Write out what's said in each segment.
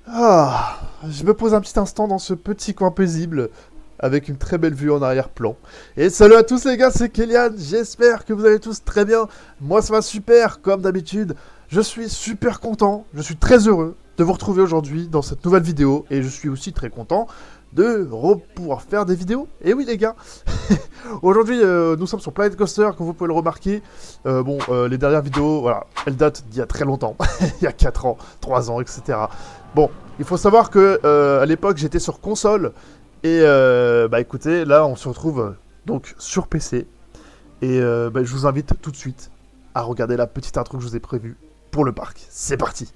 Ah, je me pose un petit instant dans ce petit coin paisible, avec une très belle vue en arrière-plan. Et salut à tous les gars, c'est Kélian, j'espère que vous allez tous très bien. Moi ça va super, comme d'habitude. Je suis super content, je suis très heureux de vous retrouver aujourd'hui dans cette nouvelle vidéo. Et je suis aussi très content de pouvoir faire des vidéos. Et oui les gars, aujourd'hui nous sommes sur Planet Coaster, comme vous pouvez le remarquer. Les dernières vidéos, voilà, elles datent d'il y a très longtemps, il y a 4 ans, 3 ans, etc. Bon, il faut savoir que à l'époque j'étais sur console et bah écoutez, là on se retrouve donc sur PC et je vous invite tout de suite à regarder la petite intro que je vous ai prévue pour le parc. C'est parti.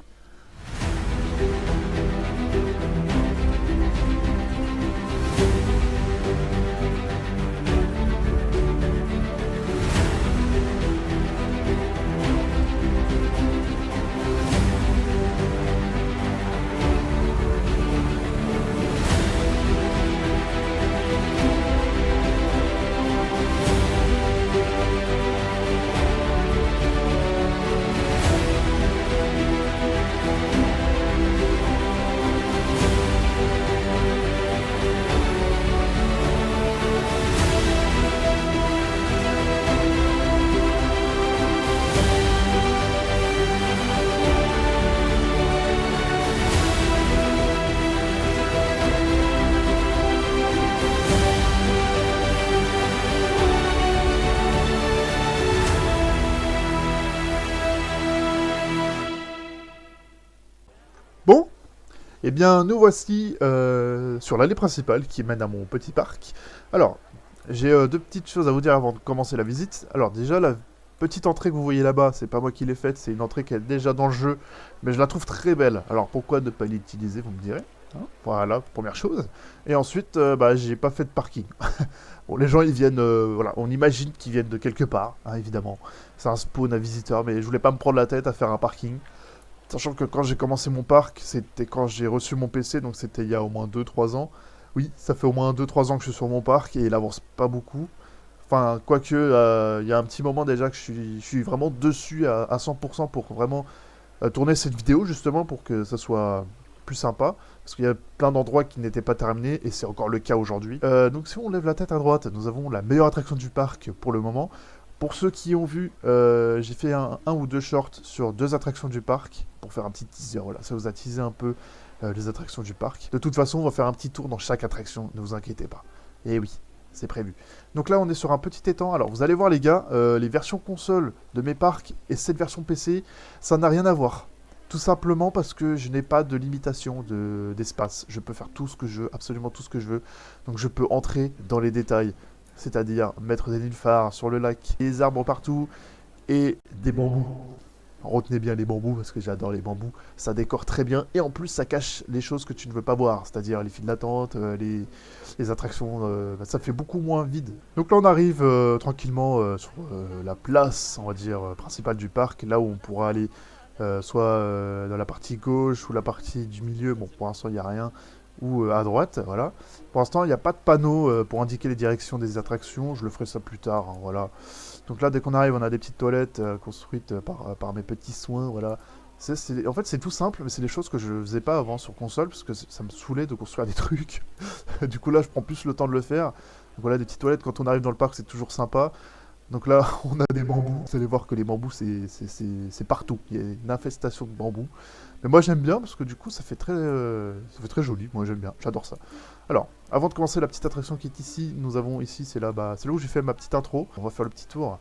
Bon, eh bien nous voici sur l'allée principale qui mène à mon petit parc. Alors, j'ai deux petites choses à vous dire avant de commencer la visite. Alors déjà, la petite entrée que vous voyez là-bas, c'est pas moi qui l'ai faite, c'est une entrée qui est déjà dans le jeu, mais je la trouve très belle. Alors pourquoi ne pas l'utiliser, vous me direz, hein. Voilà, première chose. Et ensuite, j'ai pas fait de parking. Bon, les gens, ils viennent, voilà, on imagine qu'ils viennent de quelque part, hein, évidemment. C'est un spawn à visiteurs, mais je voulais pas me prendre la tête à faire un parking. Sachant que quand j'ai commencé mon parc, c'était quand j'ai reçu mon PC, donc c'était il y a au moins 2 3 ans. Oui, ça fait au moins 2 3 ans que je suis sur mon parc et il avance pas beaucoup. Enfin, quoique, il y a un petit moment déjà que je suis vraiment dessus à 100% pour vraiment tourner cette vidéo, justement, pour que ça soit plus sympa. Parce qu'il y a plein d'endroits qui n'étaient pas terminés et c'est encore le cas aujourd'hui. Donc si on lève la tête à droite, nous avons la meilleure attraction du parc pour le moment. Pour ceux qui ont vu, j'ai fait un ou deux shorts sur deux attractions du parc pour faire un petit teaser. Voilà, ça vous a teasé un peu les attractions du parc. De toute façon, on va faire un petit tour dans chaque attraction, ne vous inquiétez pas. Et oui, c'est prévu. Donc là, on est sur un petit étang. Alors, vous allez voir, les gars, les versions console de mes parcs et cette version PC, ça n'a rien à voir. Tout simplement parce que je n'ai pas de limitation d'espace. Je peux faire tout ce que je veux, absolument tout ce que je veux. Donc, je peux entrer dans les détails, c'est-à-dire mettre des nénuphars sur le lac, des arbres partout et des bambous. Retenez bien les bambous parce que j'adore les bambous. Ça décore très bien et en plus ça cache les choses que tu ne veux pas voir, c'est-à-dire les files d'attente, les attractions. Ça fait beaucoup moins vide. Donc là on arrive tranquillement sur la place, on va dire, principale du parc, là où on pourra aller soit dans la partie gauche ou la partie du milieu. Bon, pour l'instant il n'y a rien. Ou à droite, voilà. Pour l'instant, il n'y a pas de panneau pour indiquer les directions des attractions. Je le ferai ça plus tard, hein, voilà. Donc là, dès qu'on arrive, on a des petites toilettes construites par mes petits soins, voilà. En fait, c'est tout simple, mais c'est des choses que je faisais pas avant sur console, parce que ça me saoulait de construire des trucs. Du coup, là, je prends plus le temps de le faire. Donc voilà, des petites toilettes, quand on arrive dans le parc, c'est toujours sympa. Donc là, on a des bambous. Vous allez voir que les bambous, c'est partout. Il y a une infestation de bambous. Mais moi, j'aime bien, parce que du coup, ça fait très joli. Moi, j'aime bien. J'adore ça. Alors, avant de commencer la petite attraction qui est ici, nous avons ici, c'est là où j'ai fait ma petite intro. On va faire le petit tour.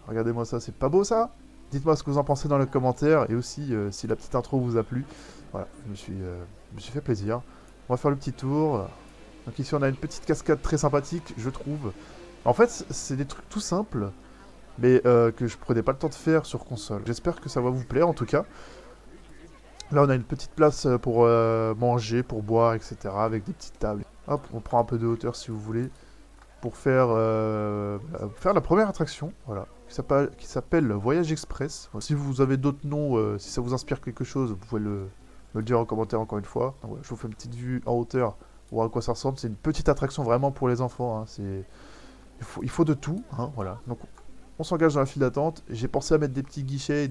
Regardez-moi ça, c'est pas beau ça? Dites-moi ce que vous en pensez dans les commentaires et aussi si la petite intro vous a plu. Voilà, je me suis fait plaisir. On va faire le petit tour. Donc ici on a une petite cascade très sympathique, je trouve. En fait, c'est des trucs tout simples, mais que je prenais pas le temps de faire sur console. J'espère que ça va vous plaire en tout cas. Là on a une petite place pour manger, pour boire, etc. avec des petites tables. Hop, on prend un peu de hauteur si vous voulez pour faire la première attraction, voilà, qui s'appelle Voyage Express. Si vous avez d'autres noms, si ça vous inspire quelque chose, vous pouvez me le dire en commentaire encore une fois. Donc, voilà, je vous fais une petite vue en hauteur, pour voir à quoi ça ressemble. C'est une petite attraction vraiment pour les enfants, hein. Il faut de tout, hein, voilà. Donc on s'engage dans la file d'attente. J'ai pensé à mettre des petits guichets et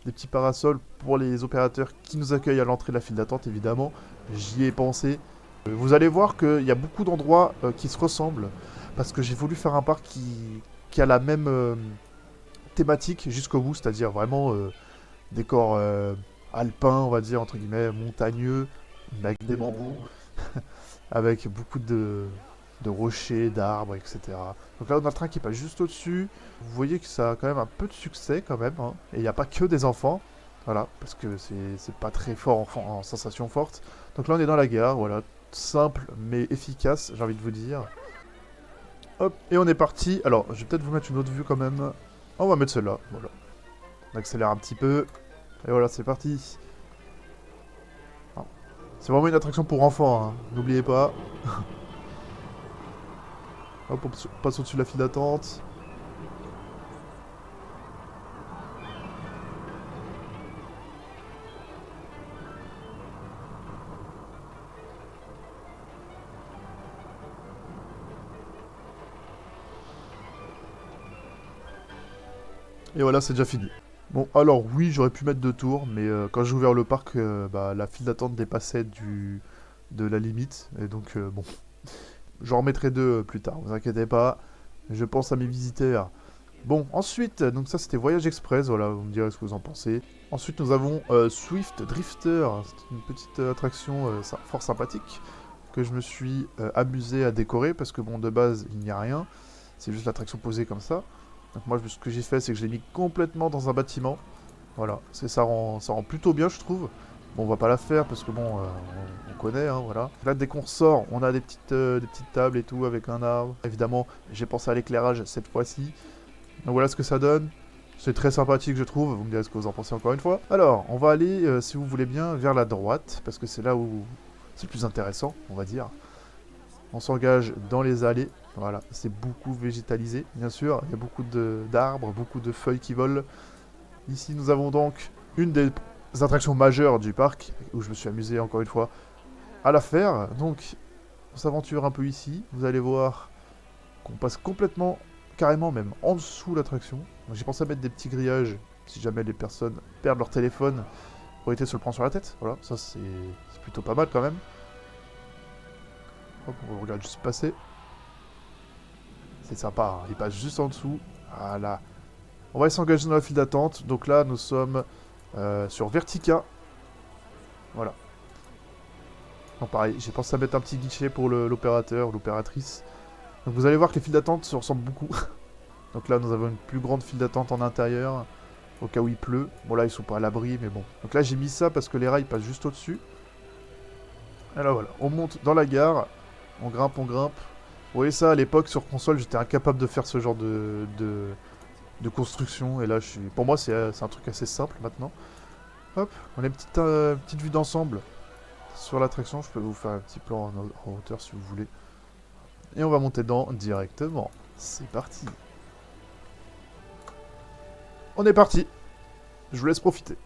des petits parasols pour les opérateurs qui nous accueillent à l'entrée de la file d'attente, évidemment. J'y ai pensé. Vous allez voir qu'il y a beaucoup d'endroits qui se ressemblent, parce que j'ai voulu faire un parc qui a la même thématique jusqu'au bout, c'est-à-dire vraiment décor alpin, on va dire, entre guillemets, montagneux, avec des bambous, avec beaucoup de rochers, d'arbres, etc. Donc là, on a le train qui passe juste au-dessus. Vous voyez que ça a quand même un peu de succès, quand même. Hein. Et il n'y a pas que des enfants. Voilà, parce que c'est pas très fort en sensation forte. Donc là, on est dans la gare, voilà. Simple, mais efficace, j'ai envie de vous dire. Hop, et on est parti. Alors, je vais peut-être vous mettre une autre vue quand même. On va mettre celle-là, voilà. On accélère un petit peu. Et voilà, c'est parti. C'est vraiment une attraction pour enfants, hein. N'oubliez pas. Hop, on passe au-dessus de la file d'attente. Et voilà, c'est déjà fini. Bon, alors oui, j'aurais pu mettre 2 tours, mais quand j'ai ouvert le parc, bah, la file d'attente dépassait de la limite. Et donc, bon, j'en remettrai 2 plus tard, vous inquiétez pas. Je pense à mes visiteurs. Bon, ensuite, donc ça c'était Voyage Express, voilà, vous me direz ce que vous en pensez. Ensuite, nous avons Swift Drifter, c'est une petite attraction fort sympathique que je me suis amusé à décorer parce que bon, de base, il n'y a rien, c'est juste l'attraction posée comme ça. Donc moi, ce que j'ai fait, c'est que je l'ai mis complètement dans un bâtiment. Voilà, ça rend plutôt bien, je trouve. Bon, on va pas la faire parce que bon, on connaît, hein, voilà. Là, dès qu'on sort, on a des petites tables et tout avec un arbre. Évidemment, j'ai pensé à l'éclairage cette fois-ci. Donc voilà ce que ça donne. C'est très sympathique, je trouve. Vous me direz ce que vous en pensez encore une fois. Alors, on va aller, si vous voulez bien, vers la droite, parce que c'est là où c'est le plus intéressant, on va dire. On s'engage dans les allées. Voilà, c'est beaucoup végétalisé, bien sûr. Il y a beaucoup d'arbres, beaucoup de feuilles qui volent. Ici, nous avons donc une des attractions majeures du parc, où je me suis amusé encore une fois à la faire. Donc, on s'aventure un peu ici. Vous allez voir qu'on passe complètement, carrément même, en dessous l'attraction. J'ai pensé à mettre des petits grillages, si jamais les personnes perdent leur téléphone pour éviter de se le prendre sur la tête. Voilà, ça c'est plutôt pas mal quand même. Hop, on regarde juste passer. C'est sympa, hein, il passe juste en dessous. Voilà. On va s'engager dans la file d'attente. Donc là, nous sommes sur Vertica. Voilà. Donc pareil, j'ai pensé à mettre un petit guichet pour l'opérateur, l'opératrice. Donc vous allez voir que les files d'attente se ressemblent beaucoup. Donc là, nous avons une plus grande file d'attente en intérieur, au cas où il pleut. Bon là, ils sont pas à l'abri, mais bon. Donc là, j'ai mis ça parce que les rails passent juste au-dessus. Et là, voilà. On monte dans la gare. On grimpe, on grimpe. Vous voyez ça, à l'époque, sur console, j'étais incapable de faire ce genre de construction. Et là, pour moi, c'est un truc assez simple maintenant. Hop, on a une petite vue d'ensemble sur l'attraction. Je peux vous faire un petit plan en hauteur si vous voulez. Et on va monter dedans directement. C'est parti. On est parti. Je vous laisse profiter.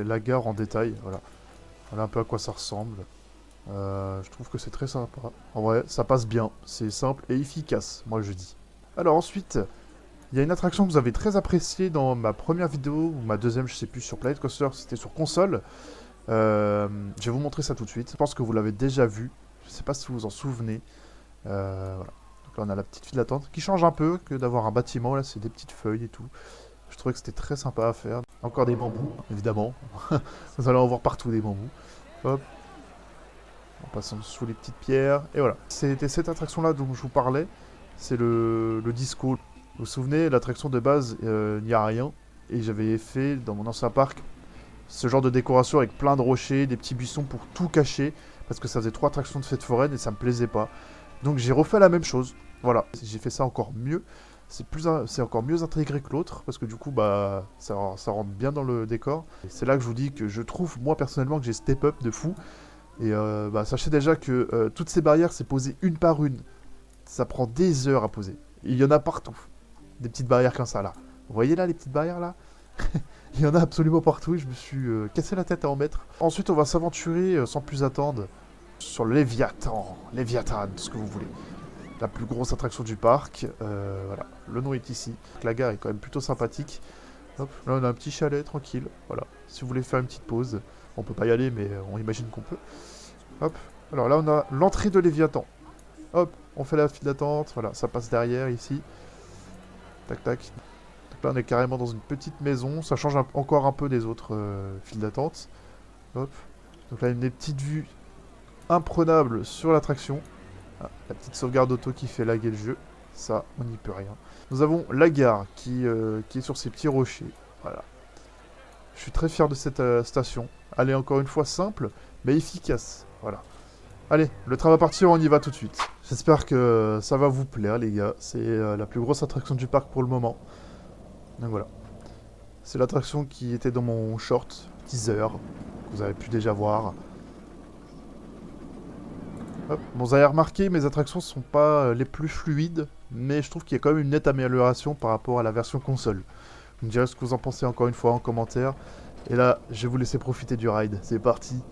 La gare en détail, voilà. Voilà un peu à quoi ça ressemble. Je trouve que c'est très sympa. En vrai, ça passe bien. C'est simple et efficace, moi je dis. Alors ensuite, il y a une attraction que vous avez très appréciée dans ma première vidéo, ou ma deuxième, je sais plus, sur Planet Coaster, c'était sur console. Je vais vous montrer ça tout de suite. Je pense que vous l'avez déjà vu. Je sais pas si vous vous en souvenez. Voilà. Donc là, on a la petite file d'attente qui change un peu que d'avoir un bâtiment. Là, c'est des petites feuilles et tout. Je trouvais que c'était très sympa à faire. Encore des bambous, évidemment. Vous allez en voir partout des bambous. Hop. En passant sous les petites pierres. Et voilà. C'était cette attraction-là dont je vous parlais. C'est le disco. Vous vous souvenez, l'attraction de base, il n'y a rien. Et j'avais fait dans mon ancien parc ce genre de décoration avec plein de rochers, des petits buissons pour tout cacher. Parce que ça faisait 3 attractions de fête foraine et ça me plaisait pas. Donc j'ai refait la même chose. Voilà. J'ai fait ça encore mieux. C'est encore mieux intégré que l'autre, parce que du coup, bah, ça rentre bien dans le décor. C'est là que je vous dis que je trouve, moi, personnellement, que j'ai step up de fou. Et bah, sachez déjà que toutes ces barrières, c'est posé une par une. Ça prend des heures à poser. Il y en a partout. Des petites barrières comme ça, là. Vous voyez là, les petites barrières, là? Il y en a absolument partout et je me suis cassé la tête à en mettre. Ensuite, on va s'aventurer, sans plus attendre, sur le Léviathan. Léviathan, ce que vous voulez. La plus grosse attraction du parc. Voilà, le nom est ici. La gare est quand même plutôt sympathique. Hop, là on a un petit chalet tranquille. Voilà, si vous voulez faire une petite pause, on peut pas y aller, mais on imagine qu'on peut. Hop, alors là on a l'entrée de Léviathan. Hop, on fait la file d'attente. Voilà, ça passe derrière ici. Tac tac. Donc là on est carrément dans une petite maison. Ça change encore un peu des autres files d'attente. Hop, donc là une des petites vues imprenables sur l'attraction. Ah, la petite sauvegarde auto qui fait laguer le jeu. Ça, on n'y peut rien. Nous avons la gare qui est sur ces petits rochers. Voilà. Je suis très fier de cette station. Elle est encore une fois simple, mais efficace. Voilà. Allez, le train va partir, on y va tout de suite. J'espère que ça va vous plaire, les gars. C'est la plus grosse attraction du parc pour le moment. Donc voilà. C'est l'attraction qui était dans mon short teaser, que vous avez pu déjà voir. Hop. Bon, vous avez remarqué, mes attractions sont pas les plus fluides, mais je trouve qu'il y a quand même une nette amélioration par rapport à la version console. Vous me direz ce que vous en pensez encore une fois en commentaire. Et là, je vais vous laisser profiter du ride. C'est parti.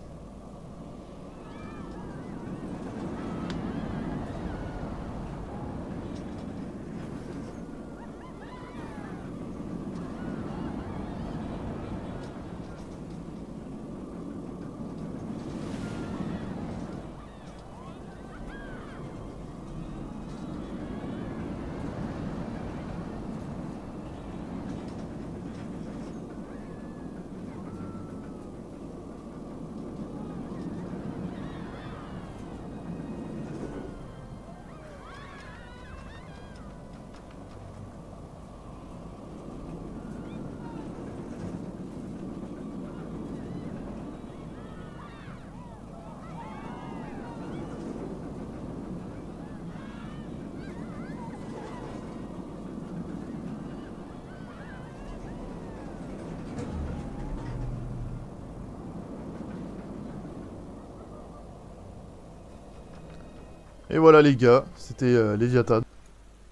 Et voilà les gars, c'était Léviathan.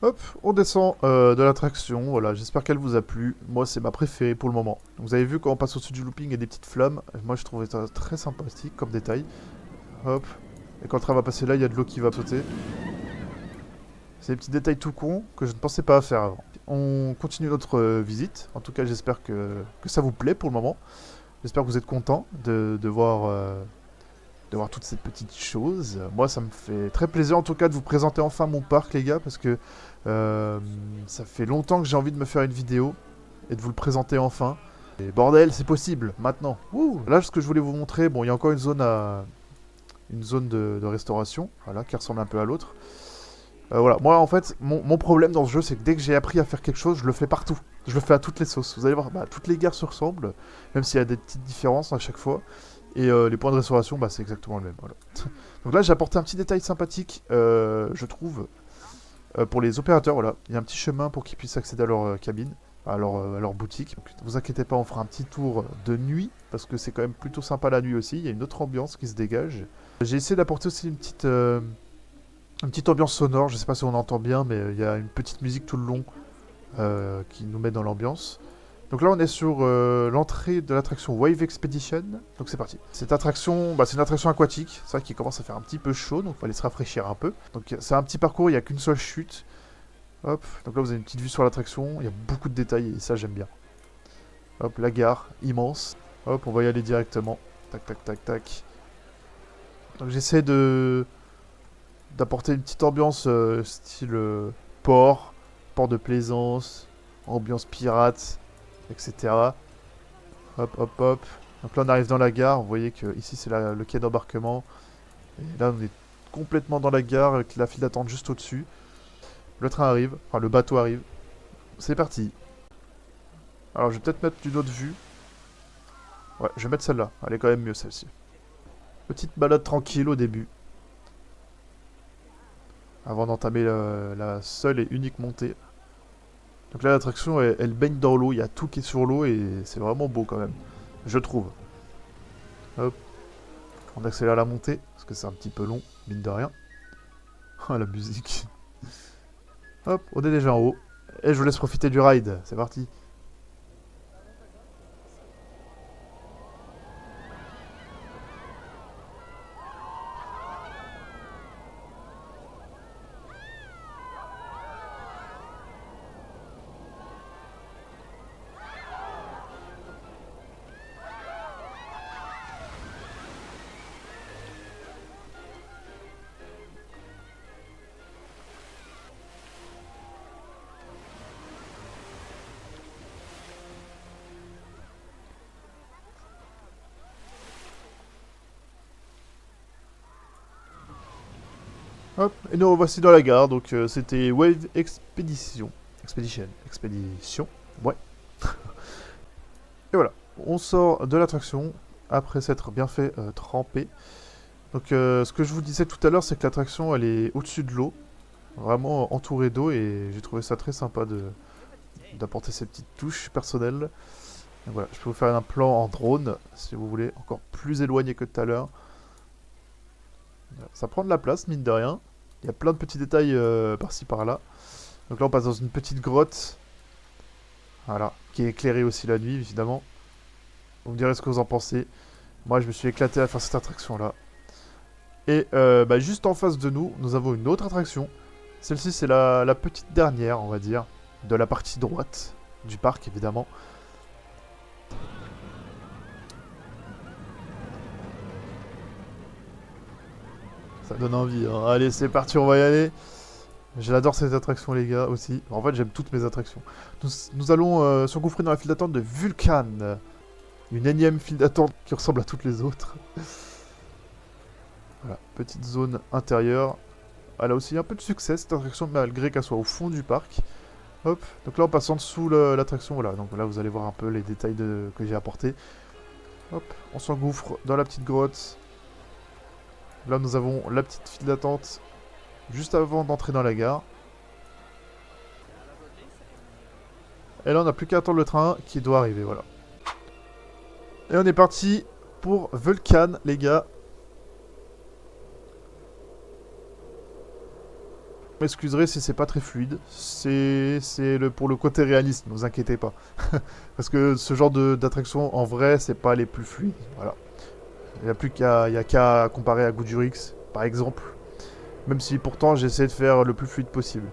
Hop, on descend de l'attraction, voilà, j'espère qu'elle vous a plu. Moi, c'est ma préférée pour le moment. Vous avez vu, quand on passe au-dessus du looping, il y a des petites flammes. Moi, je trouvais ça très sympathique comme détail. Hop, et quand le train va passer là, il y a de l'eau qui va sauter. C'est des petits détails tout cons que je ne pensais pas faire avant. On continue notre visite. En tout cas, j'espère que ça vous plaît pour le moment. J'espère que vous êtes contents de voir toutes ces petites choses. Moi, ça me fait très plaisir en tout cas de vous présenter enfin mon parc, les gars, parce que ça fait longtemps que j'ai envie de me faire une vidéo et de vous le présenter enfin. Et bordel, c'est possible, maintenant. Wouh. Là, ce que je voulais vous montrer, bon, il y a encore une zone de restauration, voilà, qui ressemble un peu à l'autre. Voilà, moi en fait, mon problème dans ce jeu, c'est que dès que j'ai appris à faire quelque chose, je le fais partout. Je le fais à toutes les sauces. Vous allez voir, bah, toutes les gares se ressemblent, même s'il y a des petites différences à chaque fois. Et les points de restauration, bah, c'est exactement le même. Voilà. Donc là, j'ai apporté un petit détail sympathique, je trouve, pour les opérateurs. Voilà, il y a un petit chemin pour qu'ils puissent accéder à leur cabine, à leur boutique. Donc, ne vous inquiétez pas, on fera un petit tour de nuit, parce que c'est quand même plutôt sympa la nuit aussi. Il y a une autre ambiance qui se dégage. J'ai essayé d'apporter aussi une petite ambiance sonore. Je sais pas si on entend bien, mais il y a une petite musique tout le long qui nous met dans l'ambiance. Donc là, on est sur l'entrée de l'attraction Wave Expedition. Donc c'est parti. Cette attraction, c'est une attraction aquatique. C'est vrai qu'il commence à faire un petit peu chaud, donc on va aller se rafraîchir un peu. Donc c'est un petit parcours, il n'y a qu'une seule chute. Hop, donc là vous avez une petite vue sur l'attraction. Il y a beaucoup de détails et ça j'aime bien. Hop, la gare, immense. Hop, on va y aller directement. Tac, tac, tac, tac. Donc j'essaie d'apporter une petite ambiance style port de plaisance, ambiance pirate, etc. Hop, hop, hop. Donc là, on arrive dans la gare. Vous voyez que ici, c'est le quai d'embarquement. Et là, on est complètement dans la gare avec la file d'attente juste au-dessus. Le train arrive, enfin le bateau arrive. C'est parti. Alors, je vais peut-être mettre une autre vue. Ouais, je vais mettre celle-là. Elle est quand même mieux, celle-ci. Petite balade tranquille au début. Avant d'entamer la seule et unique montée. Donc là, l'attraction, elle baigne dans l'eau. Il y a tout qui est sur l'eau et c'est vraiment beau quand même. Je trouve. Hop. On accélère la montée, parce que c'est un petit peu long, mine de rien. Ah, la musique. Hop, on est déjà en haut. Et je vous laisse profiter du ride. C'est parti. Hop, et nous revoici dans la gare. Donc c'était Wave Expedition. Expedition. Ouais. Et voilà. On sort de l'attraction après s'être bien fait tremper. Donc ce que je vous disais tout à l'heure, c'est que l'attraction elle est au-dessus de l'eau. Vraiment entourée d'eau et j'ai trouvé ça très sympa d'apporter ces petites touches personnelles. Donc voilà, je peux vous faire un plan en drone si vous voulez, encore plus éloigné que tout à l'heure. Ça prend de la place, mine de rien. Il y a plein de petits détails par-ci par-là. Donc là, on passe dans une petite grotte. Voilà, qui est éclairée aussi la nuit, évidemment. Vous me direz ce que vous en pensez. Moi, je me suis éclaté à faire cette attraction-là. Et juste en face de nous, nous avons une autre attraction. Celle-ci, c'est la petite dernière, on va dire, de la partie droite du parc, évidemment. Ça donne envie, hein. Allez, c'est parti, on va y aller. J'adore cette attraction, les gars, aussi. En fait, j'aime toutes mes attractions. Nous allons s'engouffrer dans la file d'attente de Vulcan. Une énième file d'attente qui ressemble à toutes les autres. Voilà, petite zone intérieure. Elle a aussi un peu de succès, cette attraction, malgré qu'elle soit au fond du parc. Hop, donc là, on passe en dessous l'attraction. Voilà, donc là, vous allez voir un peu les détails que j'ai apportés. Hop, on s'engouffre dans la petite grotte. Là, nous avons la petite file d'attente juste avant d'entrer dans la gare. Et là, on n'a plus qu'à attendre le train qui doit arriver, voilà. Et on est parti pour Vulcan, les gars. Vous m'excuserez si c'est pas très fluide. C'est pour le côté réaliste, ne vous inquiétez pas. Parce que ce genre d'attraction, en vrai, c'est pas les plus fluides. Voilà. Il n'y a plus qu'à comparer à Goodurix, par exemple. Même si pourtant j'essaie de faire le plus fluide possible.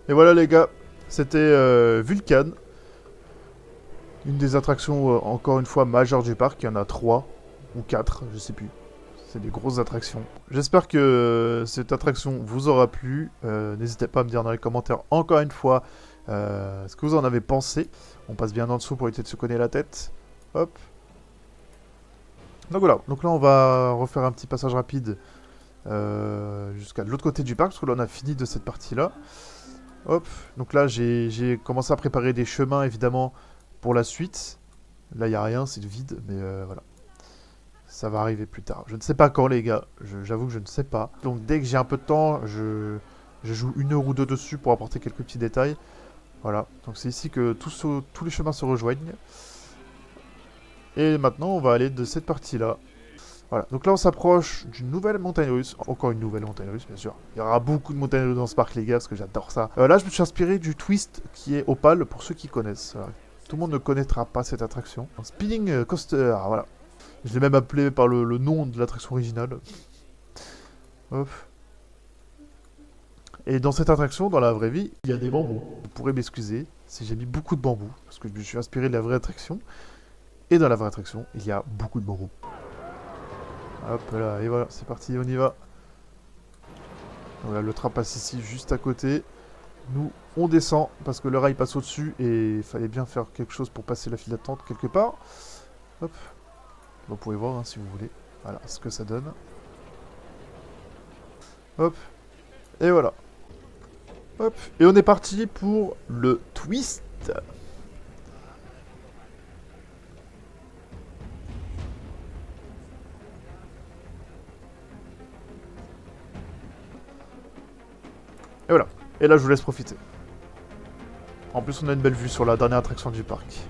Et voilà les gars, c'était Vulcan. Une des attractions encore une fois majeures du parc. Il y en a 3 ou 4, je sais plus. C'est des grosses attractions. J'espère que cette attraction vous aura plu. N'hésitez pas à me dire dans les commentaires encore une fois ce que vous en avez pensé. On passe bien en dessous pour éviter de se cogner la tête. Hop. Donc voilà, donc là on va refaire un petit passage rapide jusqu'à l'autre côté du parc, parce que là on a fini de cette partie-là. Hop, donc là j'ai commencé à préparer des chemins évidemment pour la suite. Là il n'y a rien, c'est vide, mais voilà. Ça va arriver plus tard. Je ne sais pas quand les gars, j'avoue que je ne sais pas. Donc dès que j'ai un peu de temps, je joue 1 heure ou 2 dessus pour apporter quelques petits détails. Voilà, donc c'est ici que tous les chemins se rejoignent. Et maintenant on va aller de cette partie-là. Voilà, donc là on s'approche d'une nouvelle montagne russe. Encore une nouvelle montagne russe, bien sûr. Il y aura beaucoup de montagnes russes dans ce parc, les gars, parce que j'adore ça. Là, je me suis inspiré du twist qui est Opal, pour ceux qui connaissent. Voilà. Tout le monde ne connaîtra pas cette attraction. Un spinning coaster, voilà. Je l'ai même appelé par le nom de l'attraction originale. Hop. Et dans cette attraction, dans la vraie vie, il y a des bambous. Vous pourrez m'excuser si j'ai mis beaucoup de bambous, parce que je me suis inspiré de la vraie attraction. Et dans la vraie attraction, il y a beaucoup de bambous. Hop là, et voilà, c'est parti, on y va. Voilà, le train passe ici, juste à côté. Nous, on descend, parce que le rail passe au-dessus, et il fallait bien faire quelque chose pour passer la file d'attente quelque part. Hop. Vous pouvez voir, hein, si vous voulez. Voilà, ce que ça donne. Hop. Et voilà. Hop. Et on est parti pour le twist. Et voilà. Et là, je vous laisse profiter. En plus, on a une belle vue sur la dernière attraction du parc.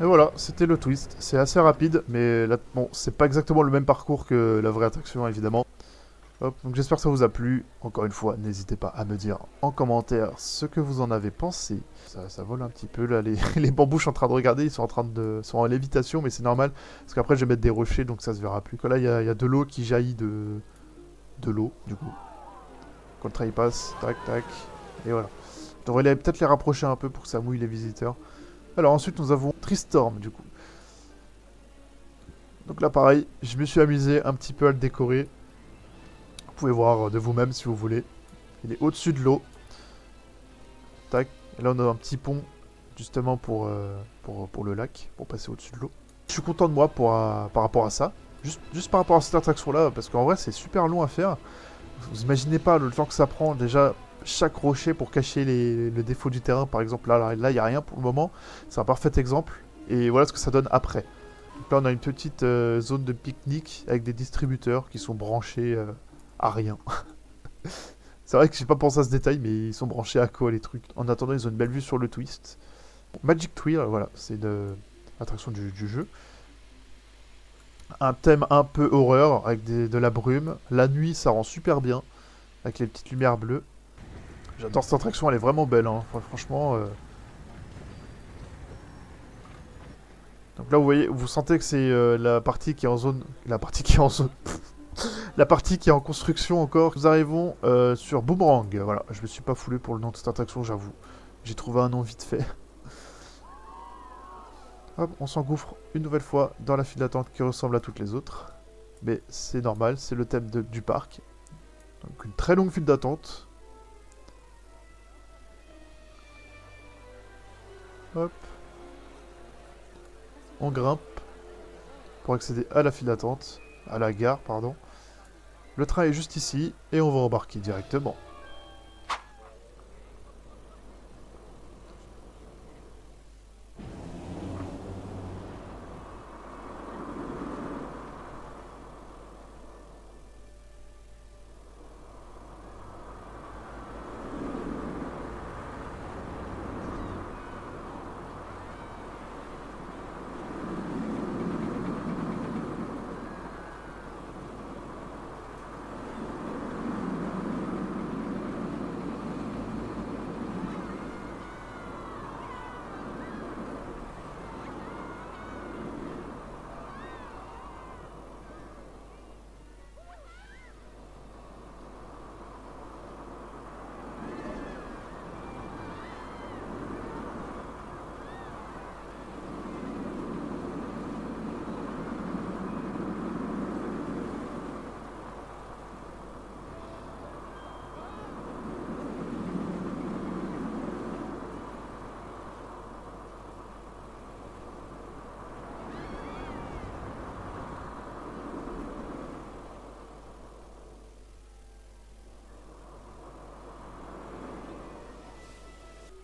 Et voilà, c'était le twist. C'est assez rapide, mais là, bon, c'est pas exactement le même parcours que la vraie attraction, évidemment. Hop, donc j'espère que ça vous a plu. Encore une fois, n'hésitez pas à me dire en commentaire ce que vous en avez pensé. Ça vole un petit peu, là, les bambous, je suis en train de regarder, ils sont sont en lévitation, mais c'est normal, parce qu'après, je vais mettre des rochers, donc ça se verra plus. Là, il y a de l'eau qui jaillit de l'eau, du coup. Quand le train passe, tac, tac, et voilà. Je devrais peut-être les rapprocher un peu pour que ça mouille les visiteurs. Alors ensuite, nous avons Tristorm, du coup. Donc là, pareil, je me suis amusé un petit peu à le décorer. Vous pouvez voir de vous-même si vous voulez. Il est au-dessus de l'eau. Tac. Et là, on a un petit pont, justement, pour le lac, pour passer au-dessus de l'eau. Je suis content de moi par rapport à ça. Juste par rapport à cette attraction-là, parce qu'en vrai, c'est super long à faire. Vous imaginez pas le temps que ça prend, déjà, chaque rocher pour cacher le défaut du terrain. Par exemple, là, il n'y a rien pour le moment. C'est un parfait exemple. Et voilà ce que ça donne après. Donc là, on a une petite zone de pique-nique avec des distributeurs qui sont branchés à rien. C'est vrai que j'ai pas pensé à ce détail, mais ils sont branchés à quoi les trucs. En attendant, ils ont une belle vue sur le twist. Magic Tree, voilà, c'est une attraction du jeu. Un thème un peu horreur avec de la brume. La nuit, ça rend super bien avec les petites lumières bleues. J'adore cette attraction, elle est vraiment belle. Hein. Franchement. Donc là, vous voyez, vous sentez que c'est la partie qui est en zone. La partie qui est en zone. La partie qui est en construction encore. Nous arrivons sur Boomerang. Voilà, je me suis pas foulé pour le nom de cette attraction, j'avoue. J'ai trouvé un nom vite fait. Hop, on s'engouffre une nouvelle fois dans la file d'attente qui ressemble à toutes les autres. Mais c'est normal, c'est le thème du parc. Donc une très longue file d'attente. Hop. On grimpe pour accéder à la file d'attente. À la gare, pardon. Le train est juste ici et on va embarquer directement.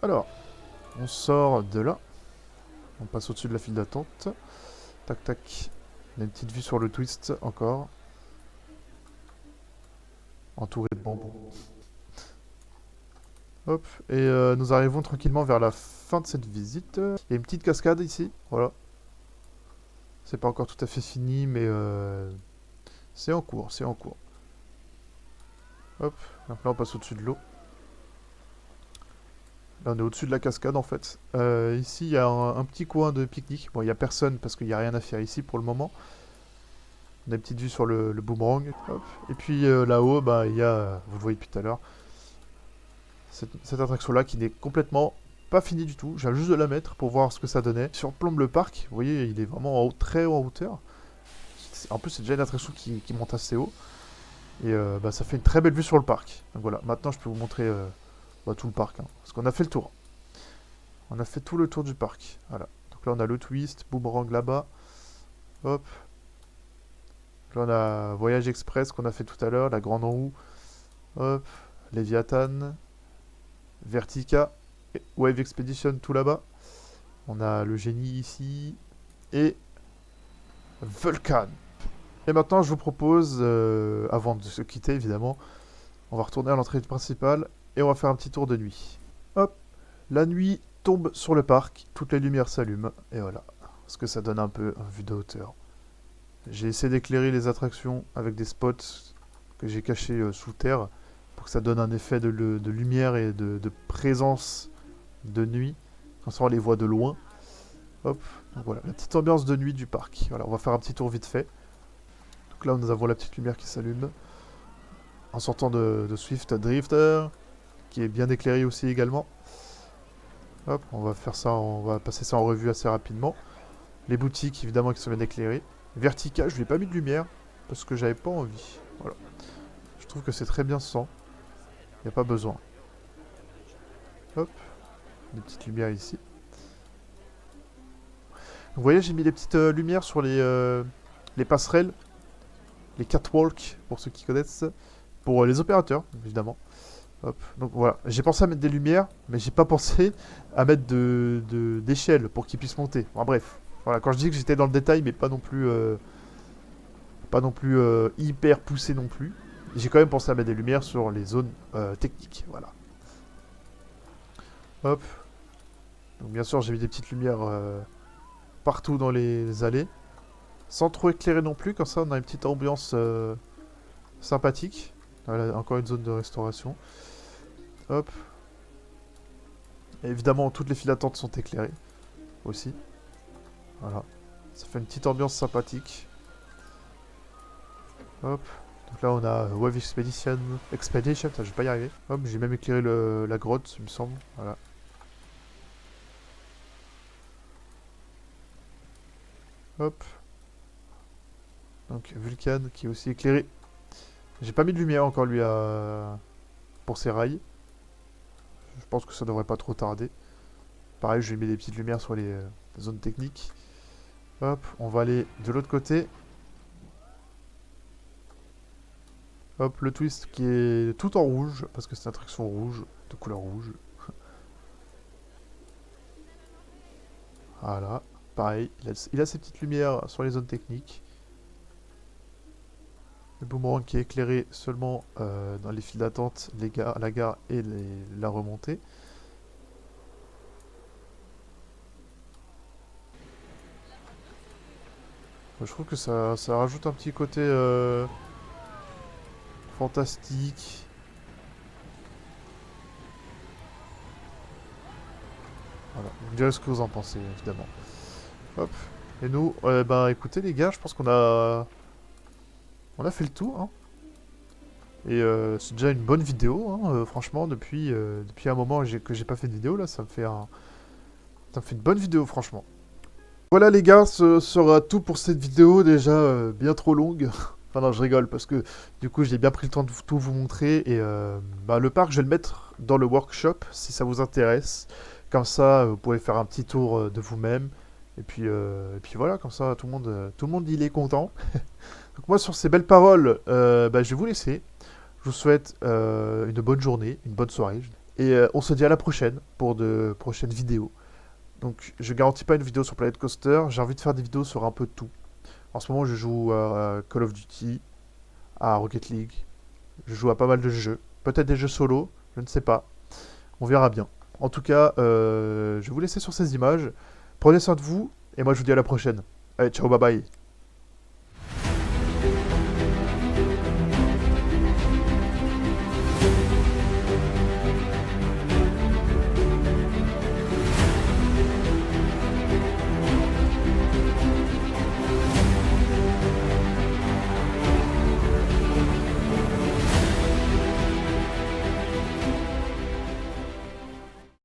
Alors, on sort de là. On passe au-dessus de la file d'attente. Tac, tac. On a une petite vue sur le twist, encore. Entouré de bonbons. Hop, et nous arrivons tranquillement vers la fin de cette visite. Il y a une petite cascade ici, voilà. C'est pas encore tout à fait fini, mais c'est en cours, c'est en cours. Hop, donc là on passe au-dessus de l'eau. Là on est au-dessus de la cascade en fait. Ici il y a un petit coin de pique-nique. Bon, il n'y a personne parce qu'il n'y a rien à faire ici pour le moment. On a une petite vue sur le boomerang. Hop. Et puis là-haut, bah, il y a, vous le voyez depuis tout à l'heure, cette attraction-là qui n'est complètement pas finie du tout. J'ai juste de la mettre pour voir ce que ça donnait. Surplombe le parc. Vous voyez, il est vraiment en haut, très haut en hauteur. En plus, c'est déjà une attraction qui monte assez haut. Et bah, ça fait une très belle vue sur le parc. Donc voilà, maintenant je peux vous montrer bah, tout le parc. Hein, parce qu'on a fait le tour. On a fait tout le tour du parc. Voilà. Donc là, on a le twist, boomerang là-bas. Hop. Là, on a Voyage Express qu'on a fait tout à l'heure, la grande roue. Hop. Léviathan. Vertica. Wave Expedition tout là-bas. On a le génie ici. Et Vulcan. Et maintenant, je vous propose, avant de se quitter évidemment, on va retourner à l'entrée principale et on va faire un petit tour de nuit. Hop, la nuit tombe sur le parc, toutes les lumières s'allument, et voilà, ce que ça donne un peu en vue de hauteur. J'ai essayé d'éclairer les attractions avec des spots que j'ai cachés sous terre, pour que ça donne un effet de lumière et de présence de nuit, comme ça on les voit de loin. Hop, donc voilà, la petite ambiance de nuit du parc. Voilà, on va faire un petit tour vite fait. Donc là, nous avons la petite lumière qui s'allume. En sortant de Swift Drifter, qui est bien éclairé aussi également. Hop, on va faire ça, on va passer ça en revue assez rapidement. Les boutiques, évidemment, qui sont bien éclairées. Vertica, je lui ai pas mis de lumière, parce que j'avais pas envie. Voilà. Je trouve que c'est très bien sans. Il n'y a pas besoin. Hop, des petites lumières ici. Vous voyez, j'ai mis des petites lumières sur les passerelles, les catwalks, pour ceux qui connaissent, pour les opérateurs, évidemment. Hop. Donc voilà, j'ai pensé à mettre des lumières, mais j'ai pas pensé à mettre d'échelles pour qu'ils puissent monter. Enfin, bref, voilà, quand je dis que j'étais dans le détail, mais pas non plus, hyper poussé non plus, j'ai quand même pensé à mettre des lumières sur les zones techniques, voilà. Hop. Donc bien sûr, j'ai mis des petites lumières partout dans les allées, sans trop éclairer non plus, comme ça on a une petite ambiance sympathique. Voilà, encore une zone de restauration. Hop. Et évidemment, toutes les files d'attente sont éclairées aussi. Voilà. Ça fait une petite ambiance sympathique. Hop. Donc là, on a Wave Expedition. Expedition, je vais pas y arriver. Hop, j'ai même éclairé la grotte, il me semble. Voilà. Hop. Donc Vulcan qui est aussi éclairé. J'ai pas mis de lumière encore lui pour ses rails. Je pense que ça devrait pas trop tarder. Pareil, je lui mets des petites lumières sur les zones techniques. Hop, on va aller de l'autre côté. Hop, le twist qui est tout en rouge, parce que c'est une attraction rouge, de couleur rouge. Voilà, pareil, il a ses petites lumières sur les zones techniques. Le boomerang qui est éclairé seulement dans les files d'attente, la gare et la remontée. Je trouve que ça rajoute un petit côté fantastique. Voilà, vous me direz ce que vous en pensez, évidemment. Hop. Et nous, bah écoutez les gars, je pense qu'on a... On a fait le tour, hein. Et c'est déjà une bonne vidéo, hein, franchement, depuis un moment que j'ai pas fait de vidéo, là, ça me fait une bonne vidéo, franchement. Voilà les gars, ce sera tout pour cette vidéo, déjà bien trop longue. Enfin non, je rigole, parce que du coup, j'ai bien pris le temps de tout vous montrer. Et bah, le parc, je vais le mettre dans le workshop, si ça vous intéresse. Comme ça, vous pouvez faire un petit tour de vous-même. Et puis voilà, comme ça, tout le monde il est content. Donc moi, sur ces belles paroles, bah, je vais vous laisser. Je vous souhaite une bonne journée, une bonne soirée. Et on se dit à la prochaine pour de prochaines vidéos. Donc je garantis pas une vidéo sur Planet Coaster, j'ai envie de faire des vidéos sur un peu de tout. En ce moment je joue à Call of Duty, à Rocket League, je joue à pas mal de jeux. Peut-être des jeux solo, je ne sais pas. On verra bien. En tout cas, je vais vous laisser sur ces images. Prenez soin de vous, et moi je vous dis à la prochaine. Allez, ciao, bye bye.